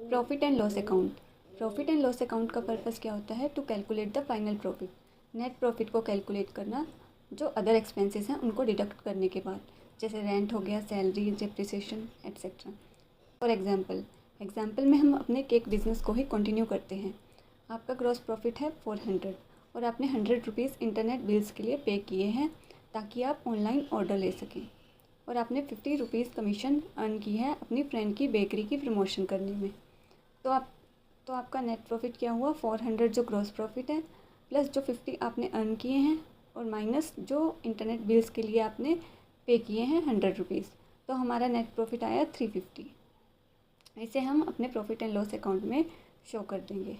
Profit and loss account. Profit and loss account का purpose क्या होता है? To calculate the final profit. Net profit को calculate करना, जो अदर एक्सपेंसेस हैं उनको डिडक्ट करने के बाद, जैसे रेंट हो गया, salary, depreciation etcetera. For example में हम अपने केक बिजनेस को ही कंटिन्यू करते हैं। आपका ग्रॉस प्रॉफिट है 400 और आपने 100 रुपीज़ इंटरनेट बिल्स के लिए पे किए हैं ताकि आप ऑनलाइन ऑर्डर ले सकें, और आपने 50 रुपीज़ कमीशन अर्न की है अपनी फ्रेंड की बेकरी की प्रमोशन करने में। तो आपका नेट प्रॉफिट क्या हुआ? 400 जो ग्रॉस प्रॉफिट है, प्लस जो 50 आपने अर्न किए हैं, और माइनस जो इंटरनेट बिल्स के लिए आपने पे किए हैं 100 रुपीज़, तो हमारा नेट प्रॉफिट आया 350। इसे हम अपने प्रॉफिट एंड लॉस अकाउंट में शो कर देंगे।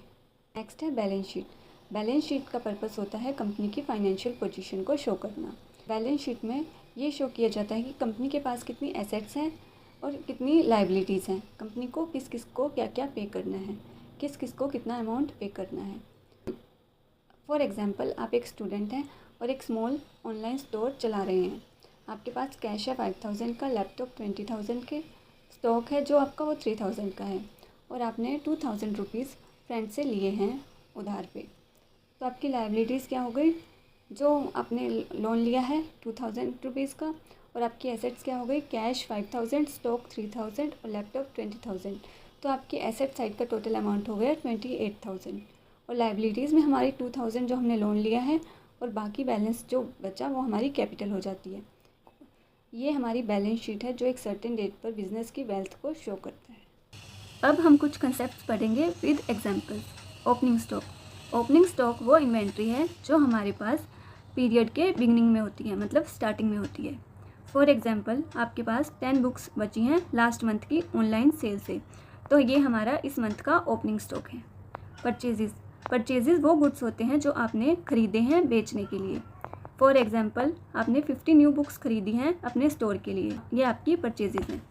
नेक्स्ट है बैलेंस शीट। बैलेंस शीट का पर्पस होता है कंपनी की फाइनेंशियल पोजीशन को शो करना। बैलेंस शीट में ये शो किया जाता है कि कंपनी के पास कितनी एसेट्स हैं और कितनी लायबिलिटीज़ हैं, कंपनी को किस किस को क्या क्या पे करना है, किस किस को कितना अमाउंट पे करना है। फॉर एग्जांपल, आप एक स्टूडेंट हैं और एक स्मॉल ऑनलाइन स्टोर चला रहे हैं। आपके पास कैश है 5000 का, लैपटॉप 20,000 के, स्टॉक है जो आपका वो 3000 का है, और आपने 2000 रुपीज़ फ्रेंड से लिए हैं उधार पे। तो आपकी लायबिलिटीज़ क्या हो गई? जो आपने लोन लिया है 2000 रुपीज़ का, और आपकी एसेट्स क्या हो गई? कैश 5000, स्टॉक 3000 और लैपटॉप 20,000। तो आपकी एसेट साइड का टोटल अमाउंट हो गया 28,000, और लायबिलिटीज़ में हमारी 2000 जो हमने लोन लिया है, और बाकी बैलेंस जो बचा वो हमारी कैपिटल हो जाती है। ये हमारी बैलेंस शीट है जो एक सर्टेन डेट पर बिजनेस की वेल्थ को शो करता है। अब हम कुछ कंसेप्ट पढ़ेंगे with example. Opening stock. Opening stock वो इन्वेंट्री है जो हमारे पास पीरियड के बिगनिंग में होती है, मतलब स्टार्टिंग में होती है। फॉर एग्जांपल, आपके पास 10 बुक्स बची हैं लास्ट मंथ की ऑनलाइन सेल से, तो ये हमारा इस मंथ का ओपनिंग स्टॉक है। परचेजेस वो गुड्स होते हैं जो आपने ख़रीदे हैं बेचने के लिए। फॉर एग्जांपल, आपने 50 न्यू बुक्स ख़रीदी हैं अपने स्टोर के लिए, ये आपकी परचेजेस हैं।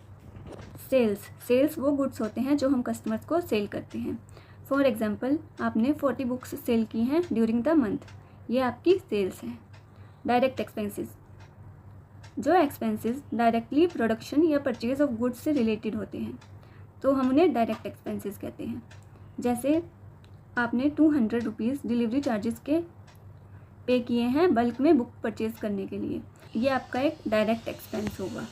सेल्स वो गुड्स होते हैं जो हम कस्टमर्स को सेल करते हैं। फॉर एग्जांपल, आपने 40 बुक्स सेल की हैं ड्यूरिंग द मंथ, ये आपकी सेल्स हैं। डायरेक्ट एक्सपेंसेस, जो एक्सपेंसेस डायरेक्टली प्रोडक्शन या परचेज ऑफ गुड्स से रिलेटेड होते हैं, तो हम उन्हें डायरेक्ट एक्सपेंसेस कहते हैं। जैसे आपने 200 रुपीज़ डिलीवरी चार्जेस के पे किए हैं बल्क में बुक परचेज करने के लिए, ये आपका एक डायरेक्ट एक्सपेंस होगा।